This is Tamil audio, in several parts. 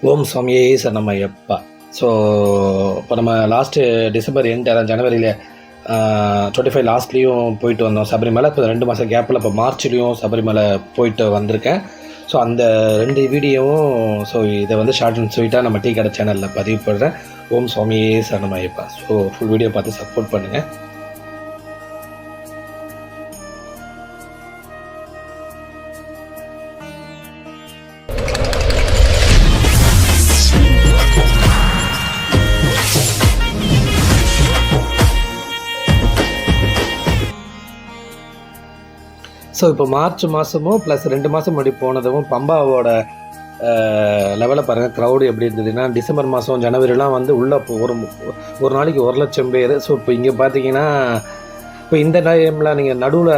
ஓம் சுவாமியே சரணமையப்பா. ஸோ இப்போ நம்ம லாஸ்ட்டு டிசம்பர் எண்ட் அதான் ஜனவரியில் 25 லாஸ்ட்லேயும் போயிட்டு வந்தோம் சபரிமலை. இப்போ 2 மாதம் கேப்பில் இப்போ மார்ச்லேயும் சபரிமலை போயிட்டு வந்திருக்கேன். ஸோ அந்த 2 வீடியோவும் ஸோ இதை வந்து ஷார்ட் அண்ட் ஸ்வீட்டாக நம்ம டீ கடை சேனலில் பதிவு பண்ணுறேன். ஓம் சுவாமியே சரணமையப்பா. ஸோ ஃபுல் வீடியோ பார்த்து சப்போர்ட் பண்ணுங்கள். ஸோ இப்போ மார்ச் மாதமும் ப்ளஸ் 2 மாதம் முன்னாடி போனதும் பம்பாவோட லெவலில் பாருங்கள் க்ரௌடு எப்படி இருந்ததுன்னா, டிசம்பர் மாதம் ஜனவரிலாம் வந்து உள்ளே ஒரு நாளைக்கு 1,00,000 பேர். ஸோ இப்போ இங்கே பார்த்தீங்கன்னா இப்போ இந்த டைமில் நீங்கள் நடுவில்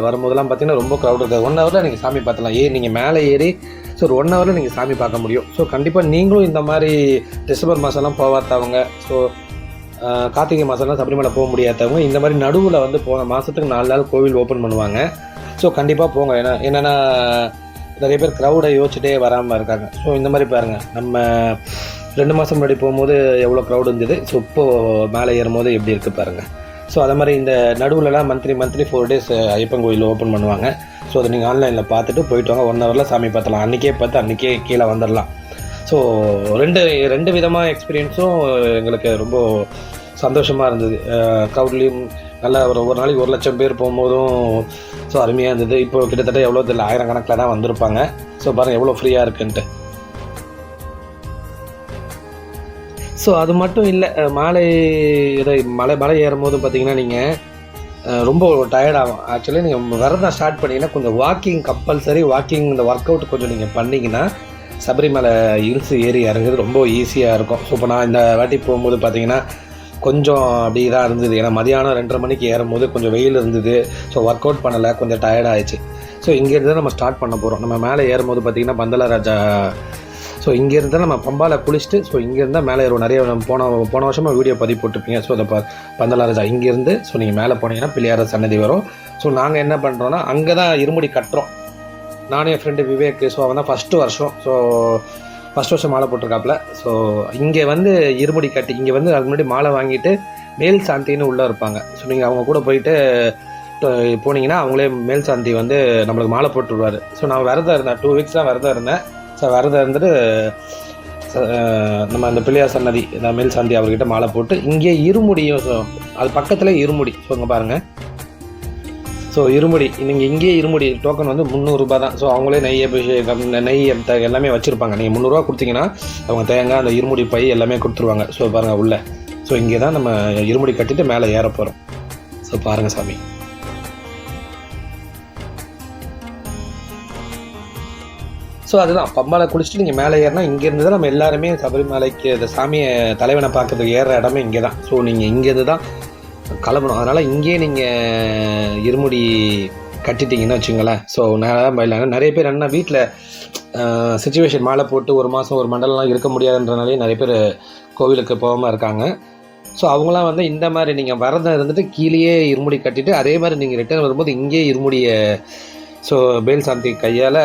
வரும்போதெல்லாம் பார்த்தீங்கன்னா ரொம்ப க்ரௌடு இருக்காது. 1 ஹவரில் நீங்கள் சாமி பார்த்துலாம். நீங்கள் மேலே ஏறி ஸோ ஒரு 1 ஹவரில் நீங்கள் சாமி பார்க்க முடியும். ஸோ கண்டிப்பாக நீங்களும் இந்த மாதிரி டிசம்பர் மாதம்லாம் போகாதவங்க, ஸோ கார்த்திகை மாதம்லாம் சபரிமலை போக முடியாதவங்க இந்த மாதிரி நடுவில் வந்து போன மாதத்துக்கு 4 நாள் கோவில் ஓப்பன் பண்ணுவாங்க. ஸோ கண்டிப்பாக போங்க. என்னென்னா நிறைய பேர் க்ரௌடை யோசிச்சுட்டே வராமல் இருக்காங்க. ஸோ இந்த மாதிரி பாருங்கள், நம்ம 2 மாதம் முன்னாடி போகும்போது எவ்வளோ க்ரௌடு இருந்தது, ஸோ இப்போது மேலே ஏறும்போது எப்படி இருக்குது பாருங்கள். ஸோ அதே மாதிரி இந்த நடுவில்லாம் மந்த்லி 4 டேஸ் ஐயப்பன் கோயில் ஓப்பன் பண்ணுவாங்க. ஸோ அதை நீங்கள் ஆன்லைனில் பார்த்துட்டு போயிட்டு வாங்க. 1 ஹவரில் சாமி பார்த்தலாம். அன்றைக்கே பார்த்து அன்றைக்கே கீழே வந்துடலாம். ஸோ ரெண்டு விதமாக எக்ஸ்பீரியன்ஸும் எங்களுக்கு ரொம்ப சந்தோஷமாக இருந்தது. க்ரௌட்லேயும் நல்லா ஒரு நாளைக்கு 1,00,000 பேர் போகும்போதும் ஸோ அருமையாக இருந்தது. இப்போ கிட்டத்தட்ட எவ்வளோ தெரியல, 1000 கணக்கில் தான் வந்திருப்பாங்க. ஸோ பாருங்கள் எவ்வளோ ஃப்ரீயாக இருக்குன்ட்டு. ஸோ அது மட்டும் இல்லை, மலை ஏறும்போது பார்த்தீங்கன்னா நீங்கள் ரொம்ப டயர்டாகும். ஆக்சுவலி நீங்கள் விரதம் ஸ்டார்ட் பண்ணிங்கன்னா கொஞ்சம் வாக்கிங் கம்பல்சரி. வாக்கிங் இந்த ஒர்க் அவுட் கொஞ்சம் நீங்கள் பண்ணிங்கன்னா சபரிமலை ஹில்ஸ் ஏறி இறங்குறது ரொம்ப ஈஸியாக இருக்கும். ஸோ இப்போ நான் இந்த வாட்டி போகும்போது பார்த்தீங்கன்னா கொஞ்சம் அப்படி தான் இருந்தது. ஏன்னா மதியானம் 2:30 மணிக்கு ஏறும்போது கொஞ்சம் வெயில் இருந்தது. ஸோ ஒர்க் அவுட் பண்ணலை, கொஞ்சம் டயர்ட் ஆகிடுச்சு. ஸோ இங்கேருந்து நம்ம ஸ்டார்ட் பண்ண போகிறோம். நம்ம மேலே ஏறும்போது பார்த்திங்கன்னா பந்தலராஜா. ஸோ இங்கேருந்து நம்ம பம்பாவில் குளிச்சுட்டு ஸோ இங்கேருந்து மேலே ஏறுவோம். நிறைய போன வருஷமாக வீடியோ பதிவு போட்டிருப்பீங்க. ஸோ அந்த பந்தலராஜா இங்கேருந்து ஸோ நீங்கள் மேலே போனீங்கன்னா பிள்ளையார சன்னதி வரும். ஸோ நாங்கள் என்ன பண்ணுறோன்னா அங்கே தான் இருமுடி கட்டுறோம். நானும் என் ஃப்ரெண்டு விவேக். ஸோ அவன் தான் ஃபஸ்ட்டு வருஷம் மாலை போட்டிருக்காப்புல. ஸோ இங்கே வந்து இருமுடி கட்டி இங்கே வந்து அதுக்கு முன்னாடி மாலை வாங்கிட்டு மேல் சாந்தின்னு உள்ளே இருப்பாங்க. ஸோ நீங்கள் அவங்க கூட போயிட்டு போனீங்கன்னா அவங்களே மேல் சாந்தி வந்து நம்மளுக்கு மாலை போட்டு விடுவார். ஸோ நான் விரதம் இருந்தேன், 2 வீக்ஸ் தான் விரதம் இருந்தேன். ஸோ விரதம் இருந்துட்டு நம்ம அந்த பிள்ளையார் சன்னதி இந்த மேல் சாந்தி அவர்கிட்ட மாலை போட்டு இங்கே இருமுடியும். ஸோ அது பக்கத்தில் இருமுடி. ஸோ இங்கே பாருங்கள், ஸோ இருமுடி நீங்கள் இங்கேயே இருமுடி டோக்கன் வந்து 300 ரூபா தான். ஸோ அவங்களே நெய் அபிஷேகம் நெய் எல்லாமே வச்சுருப்பாங்க. நீங்கள் 300 ரூபா கொடுத்தீங்கன்னா அவங்க தேங்காய் அந்த இருமுடி பை எல்லாமே கொடுத்துருவாங்க. ஸோ பாருங்கள் உள்ள. ஸோ இங்கே தான் நம்ம இருமுடி கட்டிட்டு மேலே ஏற போகிறோம். ஸோ பாருங்கள் சாமி. ஸோ அதுதான் பம்பாலை குளிச்சுட்டு நீங்கள் மேலே ஏறினா இங்கேருந்து தான் நம்ம எல்லாருமே சபரிமலைக்கு அந்த சாமியை தலைவனை பார்க்கறதுக்கு ஏறுற இடமே இங்கே தான். ஸோ நீங்கள் இங்கேருந்து தான் கிளம்பணும். அதனால் இங்கேயே நீங்கள் இருமுடி கட்டிட்டிங்கன்னு வச்சுங்களேன். ஸோ நிறைய பேர் என்ன வீட்டில் சிச்சுவேஷன் மாலை போட்டு 1 மாதம் ஒரு மண்டலம்லாம் இருக்க முடியாதுன்றனாலே நிறைய பேர் கோவிலுக்கு போகாமல் இருக்காங்க. ஸோ அவங்களாம் வந்து இந்த மாதிரி நீங்கள் விரதம் இருந்துட்டு கீழேயே இருமுடி கட்டிட்டு அதே மாதிரி நீங்கள் ரிட்டர்ன் வரும்போது இங்கேயே இருமுடியை ஸோ பேல் சாந்தி கையால்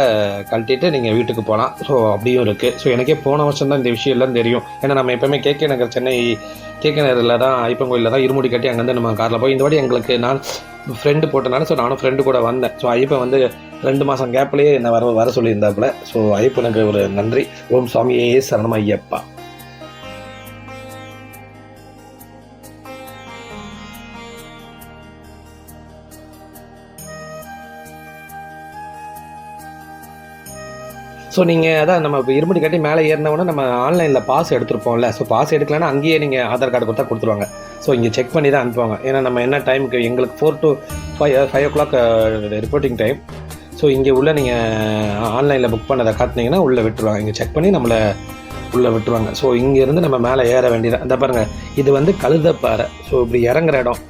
கழட்டிட்டு நீங்கள் வீட்டுக்கு போகலாம். ஸோ அப்படியும் இருக்குது. ஸோ எனக்கே போன வருஷம் தான் இந்த விஷயம்லாம் தெரியும். ஏன்னா நம்ம எப்போவுமே கேகே நகர் சென்னை கேகே நகரில் தான் ஐயப்பன் கோயிலில் தான் இருமுடி கட்டி அங்கேருந்து நம்ம காரில் போய் இந்த வாட்டி எங்களுக்கு நான் ஃப்ரெண்டு போட்டனால ஸோ நானும் ஃப்ரெண்டு கூட வந்தேன். ஸோ ஐயப்பன் வந்து 2 மாதம் கேப்லேயே என்னை வர சொல்லியிருந்தாப்புல. ஸோ ஐயப்பனுக்கு ஒரு நன்றி. ஓம் சுவாமியே சரணம் ஐயப்பா. ஸோ நீங்கள் அதான் நம்ம இப்போ இருமுடி கட்டி மேலே ஏறினவுடனே நம்ம ஆன்லைனில் பாஸ் எடுத்துருப்போம்ல. ஸோ பாஸ் எடுக்கலன்னா அங்கேயே நீங்கள் ஆதார் கார்டு கொடுத்துருவாங்க. ஸோ இங்கே செக் பண்ணி தான் அனுப்புவாங்க. ஏன்னா நம்ம என்ன டைமுக்கு எங்களுக்கு 4 to 5 o'clock reporting time. So இங்கே உள்ள நீங்கள் ஆன்லைனில் புக் பண்ணதை காட்டினீங்கன்னா உள்ளே விட்டுருவாங்க. இங்கே செக் பண்ணி நம்மளை உள்ளே விட்டுருவாங்க. ஸோ இங்கேருந்து நம்ம மேலே ஏற வேண்டியதான். அந்த பாருங்கள், இது வந்து கழுதப்பாறை. ஸோ இப்படி இறங்குற இடம்.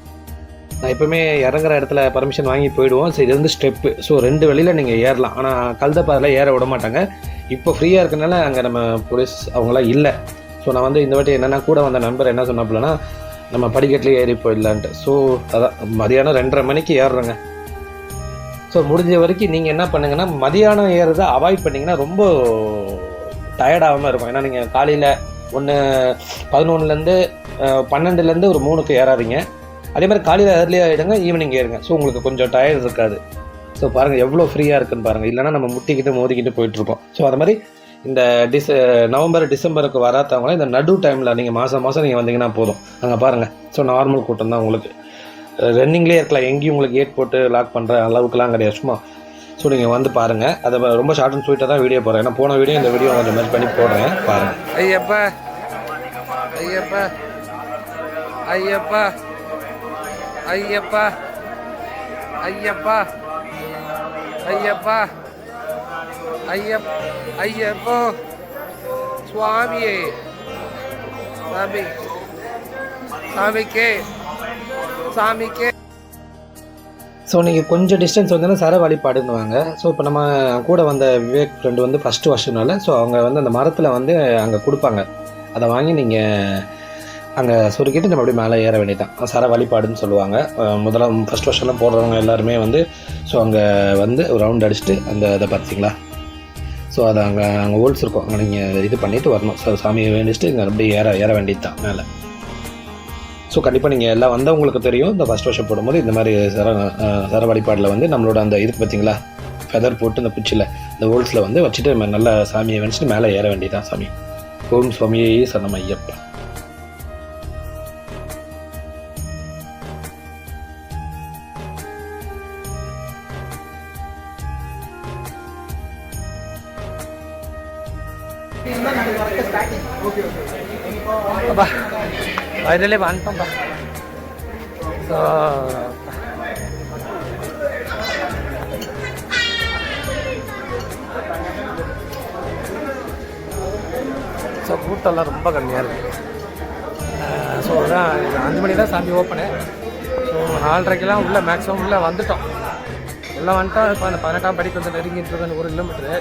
நான் எப்போவுமே இறங்குற இடத்துல பர்மிஷன் வாங்கி போயிடுவோம். ஸோ இது வந்து ஸ்டெப்பு. ஸோ 2 வழியில் நீங்கள் ஏறலாம். ஆனால் கழுதப்பாறையில் ஏற விட மாட்டாங்க. இப்போ ஃப்ரீயாக இருக்கனால அங்கே நம்ம போலீஸ் அவங்களாம் இல்லை. ஸோ நான் வந்து இந்த வாட்டி என்னென்னா கூட வந்த நண்பர் என்ன சொன்னாப்புலன்னா நம்ம படிக்கட்டிலே ஏறி போயிடலான்ட்டு. ஸோ அதான் மதியானம் 2:30 மணிக்கு ஏறுறோங்க. ஸோ முடிஞ்ச வரைக்கும் நீங்கள் என்ன பண்ணுங்கன்னா மதியானம் ஏறுறதை அவாய்ட் பண்ணிங்கன்னா ரொம்ப டயர்டாகாமல் இருக்கும். ஏன்னா நீங்கள் காலையில் 11லேருந்து 12லேருந்து ஒரு 3க்கு ஏறாதீங்க. அதே மாதிரி காலையில் ஏர்லியாக ஆகிடுங்க, ஈவினிங் ஏறுங்க. ஸோ உங்களுக்கு கொஞ்சம் டயர்ட் இருக்காது. ஸோ பாருங்கள் எவ்வளோ ஃப்ரீயாக இருக்குன்னு பாருங்கள். இல்லைனா நம்ம முட்டிக்கிட்டு மோதிக்கிட்டு போயிட்டுருக்கோம். ஸோ அது மாதிரி இந்த நவம்பர் டிசம்பருக்கு வராதவங்களாம் இந்த நடு டைமில் நீங்கள் மாதம் நீங்கள் வந்தீங்கன்னா போதும். அங்கே பாருங்கள். ஸோ நார்மல் கூட்டம் தான் உங்களுக்கு. ரன்னிங்லேயே இருக்கலாம், எங்கேயும் உங்களுக்கு கேட் போட்டு லாக் பண்ணுற அளவுக்குலாம் கிடையாது. சும்மா ஸோ நீங்கள் வந்து பாருங்கள். அதை ரொம்ப ஷார்ட் அண்ட் ஸ்வீட்டாக தான் வீடியோ போடுறேன். ஏன்னா போன வீடியோ இந்த வீடியோ கொஞ்சம் மேல் பண்ணி போடுறேன் பாருங்கள். ஐயப்பா ஐயப்பா ஐயப்பா ஐயப்பா ஐயப்பா ஐயப்பா ஐயப்போ சுவாமியே சாமி சாமிக்கே சாமிக்கே. ஸோ நீங்கள் கொஞ்சம் டிஸ்டன்ஸ் வந்தோன்னா சர வழிபாடுன்னுவாங்க. ஸோ இப்போ நம்ம கூட வந்த விவேக் ஃப்ரெண்டு வந்து ஃபஸ்ட்டு வருஷனால ஸோ அவங்க வந்து அந்த மரத்தில் வந்து அங்கே கொடுப்பாங்க. அதை வாங்கி நீங்கள் அங்கே சுருக்கிட்டு நம்ம அப்படியே மேலே ஏற வேண்டியதான். சர வழிபாடுன்னு சொல்லுவாங்க. ஃபஸ்ட் வருஷம்லாம் போடுறவங்க எல்லாருமே வந்து ஸோ அங்கே வந்து ஒரு ரவுண்ட் அடிச்சுட்டு அந்த இதை பார்த்தீங்களா. ஸோ அதை அங்கே ஹோல்ஸ் இருக்கும், அங்கே நீங்கள் இது பண்ணிவிட்டு வரணும். ஸோ சாமியை வேண்டிச்சுட்டு இங்கே அப்படியே ஏற வேண்டியது தான் மேலே. ஸோ கண்டிப்பாக நீங்கள் எல்லாம் வந்தவங்களுக்கு தெரியும். இந்த ஃபஸ்ட் வருஷம் போடும்போது இந்த மாதிரி சர வழிபாடில் வந்து நம்மளோட அந்த இதுக்கு பார்த்தீங்களா ஃபெதர் போட்டு இந்த குச்சியில் இந்த ஹோல்ஸில் வந்து வச்சுட்டு நல்லா சாமியை வேண்டிச்சுட்டு மேலே ஏற வேண்டியதான் சாமி. ஓம் சுவாமியே சரணம் ஐயப்பா. அப்பா வயதிலே வந்துட்டோம்ப்பா. ஸோ கூட்டம்லாம் ரொம்ப கம்மியாக இருக்குது. ஸோ அதான் 5 மணி தான் சாமி ஓப்பனு. ஸோ 4:30க்கெலாம் உள்ளே மேக்ஸிமம் உள்ளே வந்துட்டோம். உள்ளே வந்துட்டோம். இப்போ அந்த 18ஆம் படிக்கு வந்து நெருங்கிட்டு இருக்கேன் 1 கிலோமீட்டரு.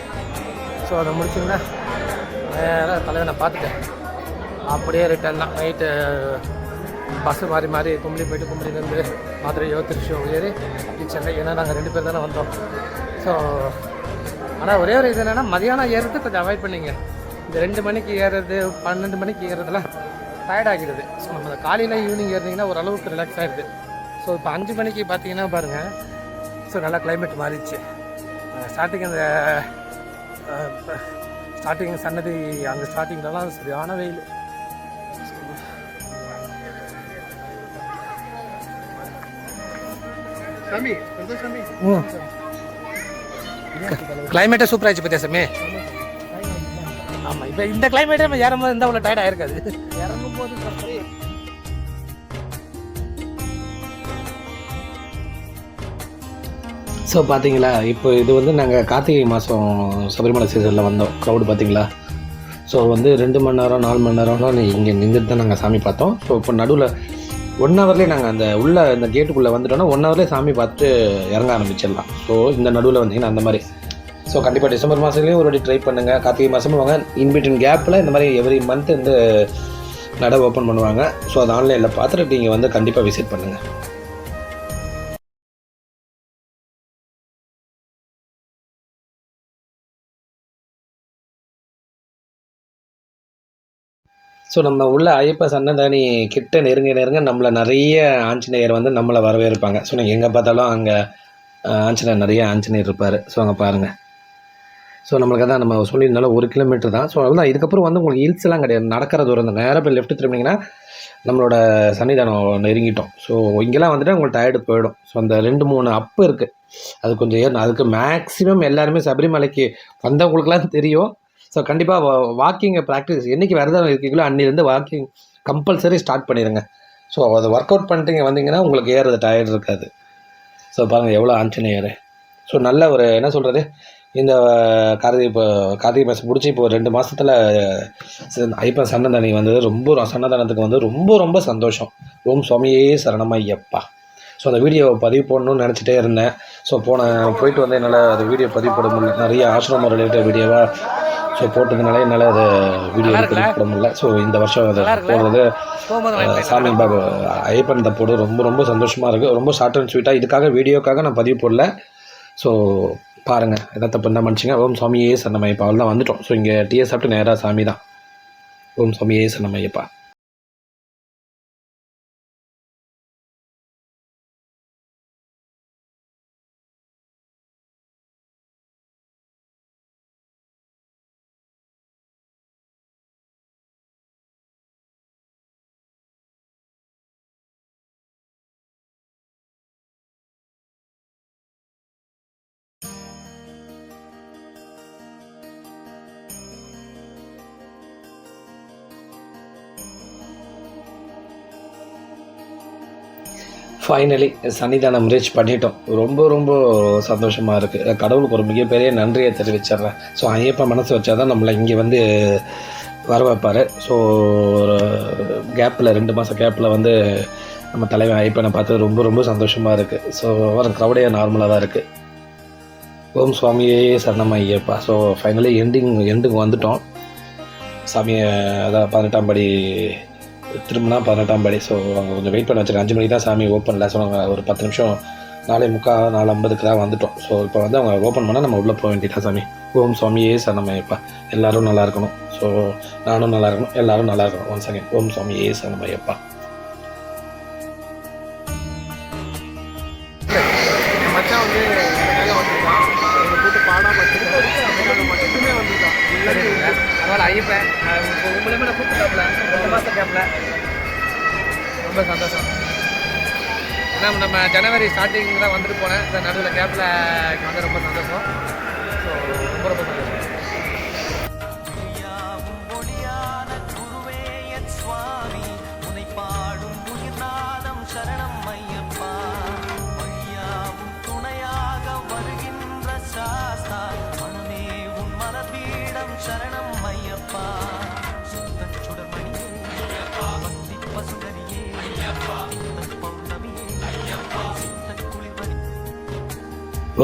ஸோ அதை முடிச்சிங்கன்னா நேராக தலைவனை பார்த்துட்டேன். அப்படியே ரிட்டர்ன் தான். நைட்டு பஸ்ஸு மாறி கும்பலி போய்ட்டு கும்பலிலேருந்து மதுரையோ திருச்சியோ ஏறி சென்னை. ஏன்னா நாங்கள் 2 பேர் தானே வந்தோம். ஸோ ஆனால் ஒரே ஒரு இது என்னென்னா மதியானம் ஏறுறது கொஞ்சம் அவாய்ட் பண்ணிங்க. இந்த 2 மணிக்கு ஏறுறது 12 மணிக்கு ஏறுறதுலாம் டயர்ட் ஆகிடுது. ஸோ நம்ம காலையில் ஈவினிங் ஏறிங்கன்னா ஓரளவுக்கு ரிலாக்ஸ் ஆகிடுது. ஸோ இப்போ 5 மணிக்கு பார்த்தீங்கன்னா பாருங்கள். ஸோ நல்லா கிளைமேட் மாறிடுச்சு. ஸ்டார்டிங் சன்னதி அங்கே ஸ்டார்டிங்லலாம் சரியான வெயில். கிளைமேட்டே சூப்பராக ஆச்சு பத்தியா சாமி. ஆமாம் இப்போ இந்த கிளைமேட்டே நம்ம ஏறும்போது இருந்தால் அவ்வளோ டயர்ட் ஆகிருக்காது. இறங்கும் போது ஸோ பார்த்தீங்களா இப்போ இது வந்து நாங்கள் கார்த்திகை மாதம் சபரிமலை சீசனில் வந்தோம். க்ரௌடு பார்த்தீங்களா. ஸோ வந்து 2 மணி நேரம் 4 மணி நேரம்லாம் இங்கே நின்றுட்டு தான் நாங்கள் சாமி பார்த்தோம். ஸோ இப்போ நடுவில் 1 ஹவர்லேயே நாங்கள் அந்த உள்ள இந்த கேட்டுக்குள்ளே வந்துட்டோன்னா 1 ஹவர்லேயே சாமி பார்த்துட்டு இறங்க ஆரம்பிச்சிடலாம். ஸோ இந்த நடுவில் வந்தீங்கன்னா அந்த மாதிரி. ஸோ கண்டிப்பாக டிசம்பர் மாதத்துலேயும் ஒரு வாட்டி ட்ரை பண்ணுங்கள். கார்த்திகை மாதமும் வாங்க. இன்பிட்வீன் கேப்பில் இந்த மாதிரி எவ்ரி மந்த் வந்து நடை ஓப்பன் பண்ணுவாங்க. ஸோ அது ஆன்லைனில் பார்த்துட்டு நீங்கள் வந்து கண்டிப்பாக விசிட் பண்ணுங்கள். ஸோ நம்ம உள்ள ஐயப்ப சன்னதானி கிட்ட நெருங்க நம்மளை நிறைய ஆஞ்சநேயர் வந்து நம்மளை வரவேற்பாங்க. ஸோ நீங்கள் எங்கே பார்த்தாலும் அங்கே ஆஞ்சநேயர் நிறைய ஆஞ்சநேயர் இருப்பார். ஸோ அங்கே பாருங்கள். ஸோ நம்மளுக்கு தான் நம்ம சொல்லியிருந்தாலும் 1 கிலோமீட்டர் தான். ஸோ அதுதான் இதுக்கப்புறம் வந்து உங்களுக்கு ஹில்ஸ்லாம் கிடையாது. நடக்கிற தூரம் தான். நேராக போய் லெஃப்ட் திரும்பிங்கன்னா நம்மளோட சன்னிதானம் நெருங்கிட்டோம். ஸோ இங்கெல்லாம் வந்துட்டு உங்களுக்கு டயர்டு போயிடும். ஸோ அந்த 2-3 அப்பு இருக்குது. அது கொஞ்சம் ஏறணும். அதுக்கு மேக்ஸிமம் எல்லாருமே சபரிமலைக்கு வந்தவங்களுக்குலாம் தெரியும். ஸோ கண்டிப்பாக வாக்கிங்கை ப்ராக்டிஸ் என்றைக்கு விரதம் இருக்கீங்களோ அன்னிலேருந்து வாக்கிங் கம்பல்சரி ஸ்டார்ட் பண்ணிடுங்க. ஸோ அதை ஒர்க் அவுட் பண்ணிட்டு வந்தீங்கன்னா உங்களுக்கு ஏறது டயர்டு இருக்காது. ஸோ பாருங்கள் எவ்வளோ ஆஞ்சநேயர். ஸோ நல்ல ஒரு என்ன சொல்கிறது, இந்த கார்த்திகை மாதம் முடிச்சு இப்போ 2 மாதத்தில் ஐயப்ப சன்னதானி வந்தது. ரொம்ப சன்னதானத்துக்கு வந்து ரொம்ப சந்தோஷம். ஓம் சுவாமியே சரணமையப்பா. ஸோ அந்த வீடியோவை பதிவு போடணும்னு நினச்சிட்டே இருந்தேன். ஸோ போயிட்டு வந்து என்னால் அது வீடியோ பதிவு போட முடியல. நிறைய ஆசிரமம் ரிலேட்டட் வீடியோவாக ஸோ போட்டதுனால என்னால் அதை வீடியோ பதிவு போட முடியல. ஸோ இந்த வருஷம் அதை போடுறது சாமி பாபா ஐயப்பன் தப்போடு ரொம்ப சந்தோஷமாக இருக்குது. ரொம்ப ஷார்ட் அண்ட் ஸ்வீட்டாக இதுக்காக வீடியோக்காக நான் பதிவு போடல. ஸோ பாருங்கள் எதாவது தப்பு இருந்தால் மன்னிச்சிங்க. ஓம் சுவாமியே சரணமையப்பா. அவள் தான் வந்துட்டோம். ஸோ இங்கே டீயை சாப்பிட்டு நேராக சாமி தான். ஓம் சுவாமியே சரணமையப்பா. ஃபைனலி சன்னிதானம் ரீச் பண்ணிட்டோம். ரொம்ப ரொம்ப சந்தோஷமாக இருக்குது. கடவுளுக்கு ஒரு மிகப்பெரிய நன்றியை தெரிவிச்சிட்றேன். ஸோ ஐயப்பா மனசு வச்சா தான் நம்மளை இங்கே வந்து வர வைப்பார். ஸோ ஒரு கேப்பில் 2 மாதம் கேப்பில் வந்து நம்ம தலைவன் ஐயப்பனை பார்த்து ரொம்ப ரொம்ப சந்தோஷமாக இருக்குது. ஸோ வர க்ரௌடே நார்மலாக தான் இருக்குது. ஓம் சுவாமியே சரணம் ஐயப்பா. ஸோ ஃபைனலி எண்டுக்கு வந்துட்டோம். சாமியை அதான் 18ஆம் படி திரும்பினா 18ஆம் படி. ஸோ அவங்க கொஞ்சம் வெயிட் பண்ண வச்சுருக்கேன். 5 மணிக்கு தான் சாமி ஓப்பனில். ஸோ நாங்கள் ஒரு 10 நிமிஷம் 4:45 4:50 தான் வந்துட்டோம். ஸோ இப்போ வந்து அவங்க ஓப்பன் பண்ணால் நம்ம உள்ளே போக வேண்டியதான் சாமி. ஓம் சுவாமியே சரணமையப்பா. எல்லோரும் நல்லா இருக்கணும். ஸோ நானும் நல்லா இருக்கணும், எல்லோரும் நல்லா இருக்கணும். ஒன்ஸ் அகேன் ஓம் சுவாமியே சரணமையப்பா. மச்சான் வந்து மட்டுமே வந்துட்டான். அதனால் ஐயப்பன் உங்களுமே நான் கூப்பிட்டாப்ல 2 மாதம் கேப்பில் ரொம்ப சந்தோஷம். ஏன்னா நம்ம ஜனவரி ஸ்டார்டிங் தான் வந்துட்டு போனேன். இந்த நடுவில் கேப்பில் வந்து ரொம்ப சந்தோஷம். ஸோ ரொம்ப ரொம்ப சந்தோஷம்.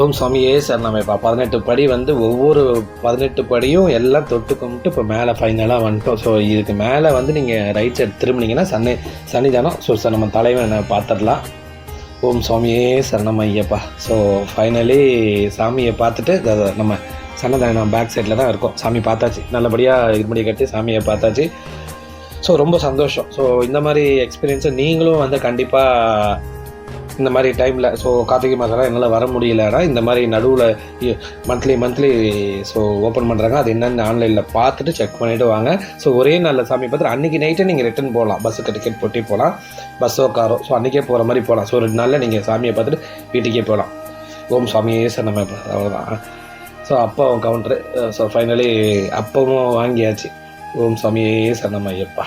ஓம் சுவாமியே சரணமையப்பா. 18 படி வந்து ஒவ்வொரு 18 படியும் எல்லாம் தொட்டு கும்பிட்டு இப்போ மேலே ஃபைனலாக வந்துட்டோம். ஸோ இதுக்கு மேலே வந்து நீங்கள் ரைட் சைடு திரும்பினீங்கன்னா சன்னிதானம். ஸோ நம்ம தலைவனை பார்த்துடலாம். ஓம் சுவாமியே சரணம் ஐயப்பா. ஸோ ஃபைனலி சாமியை பார்த்துட்டு நம்ம சன்னதானம் பேக் சைடில் தான் இருக்கோம். சாமி பார்த்தாச்சு, நல்லபடியாக இருமுடி கட்டி சாமியை பார்த்தாச்சு. ஸோ ரொம்ப சந்தோஷம். ஸோ இந்த மாதிரி எக்ஸ்பீரியன்ஸை நீங்களும் வந்து கண்டிப்பாக இந்த மாதிரி டைமில், ஸோ கார்த்திகை மாதம்லாம் என்னால் வர முடியலன்னா இந்த மாதிரி நடுவில் மந்த்லி ஸோ ஓப்பன் பண்ணுறாங்க. அது என்னென்னு ஆன்லைனில் பார்த்துட்டு செக் பண்ணிவிட்டு வாங்க. ஸோ ஒரே நல்ல சாமி பார்த்துட்டு அன்றைக்கி நைட்டே நீங்கள் ரிட்டன் போகலாம். பஸ்ஸுக்கு டிக்கெட் போட்டு போகலாம், பஸ்ஸோ காரோ. ஸோ அன்றைக்கே போகிற மாதிரி போகலாம். ஸோ 2 நாளில் நீங்கள் சாமியை பார்த்துட்டு வீட்டுக்கே போகலாம். ஓம் சாமியே சரணம். அவ்வளோதான். ஸோ அப்போ கவுண்ட்ரு. ஸோ ஃபைனலி அப்பவும் வாங்கியாச்சு. ஓம் சாமியே சரணம் ஐயப்பா.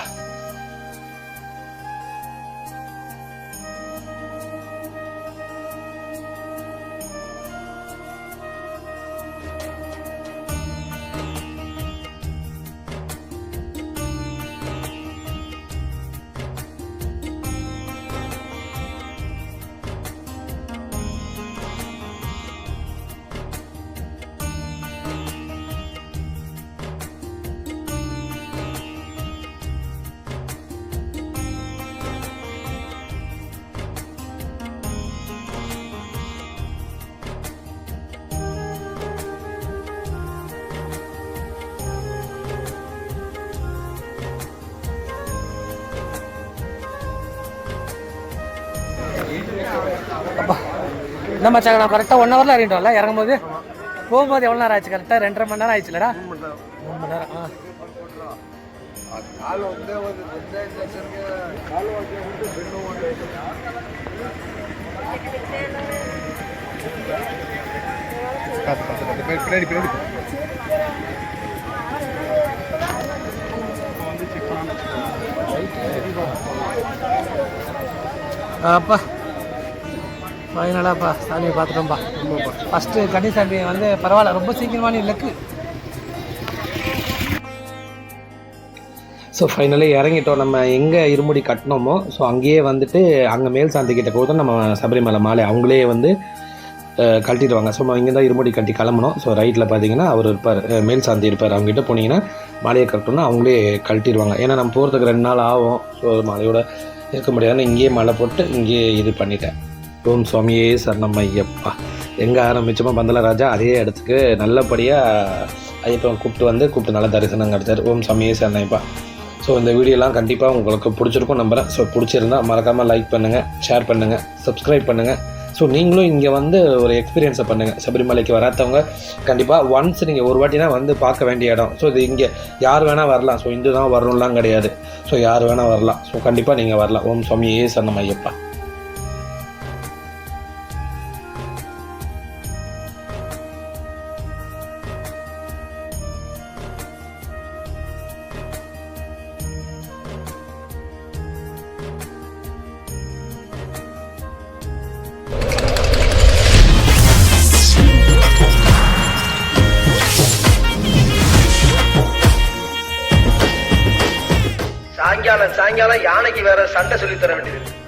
அப்பா என்ன மச்சாங்க, நான் கரெக்டாக 1 ஹவரில் இறங்கிட்டோம்ல. இறங்கும்போது போகும்போது எவ்வளோ நேரம் ஆச்சு? கரெக்டாக 2.5 மணி நேரம் ஆயிடுச்சுலடா. 3 மணி நேரம். அப்பா ஃபைனலாப்பா சாமியை பார்த்துட்டோம்ப்பா. ஃபஸ்ட்டு கன்னிசாமி வந்து பரவாயில்ல, ரொம்ப சீக்கிரமான இலக்கு. ஸோ ஃபைனலி இறங்கிட்டோம். நம்ம எங்கே இருமுடி கட்டினோமோ ஸோ அங்கேயே வந்துட்டு அங்கே மேல் சாந்தி கிட்ட கூட நம்ம சபரிமலை மாலை அவங்களே வந்து கழட்டிடுவாங்க. ஸோ இங்கே தான் இருமுடி கட்டி கிளம்பணும். ஸோ ரைட்டில் பார்த்தீங்கன்னா அவர் இருப்பார், மேல் சாந்தி இருப்பார். அவங்ககிட்ட போனீங்கன்னா மாலையை கட்டணும்னா அவங்களே கழட்டிடுவாங்க. ஏன்னா நம்ம போகிறதுக்கு 2 நாள் ஆகும். ஸோ மாலையோட இருக்க முடியாதுன்னு இங்கேயே மாலை போட்டு இங்கேயே இது பண்ணிட்டேன். ஓம் சுவாமியே சரணம் ஐயப்பா. எங்கே ஆரம்பிச்சோமோ பந்தல ராஜா அதே இடத்துக்கு நல்லபடியாக ஐயப்பன் கூப்பிட்டு நல்லா தரிசனம் கிடைச்சார். ஓம் சாமியே சரணய்யப்பா. ஸோ இந்த வீடியோலாம் கண்டிப்பாக உங்களுக்கு பிடிச்சிருக்கும் நம்புகிறேன். ஸோ பிடிச்சிருந்தா மறக்காமல் லைக் பண்ணுங்கள், ஷேர் பண்ணுங்கள், சப்ஸ்கிரைப் பண்ணுங்கள். ஸோ நீங்களும் இங்கே வந்து ஒரு எக்ஸ்பீரியன்ஸை பண்ணுங்கள். சபரிமலைக்கு வராதவங்க கண்டிப்பாக ஒன்ஸ் நீங்கள் ஒரு வாட்டினா வந்து பார்க்க வேண்டிய இடம். ஸோ இது இங்கே யார் வேணால் வரலாம். ஸோ இந்து தான் வரணும்லாம் கிடையாது. ஸோ யார் வேணால் வரலாம். ஸோ கண்டிப்பாக நீங்கள் வரலாம். ஓம் சாமியே சரணய்யப்பா. சாயங்காலம் யானைக்கு வேற சண்டை சொல்லி தர வேண்டியது.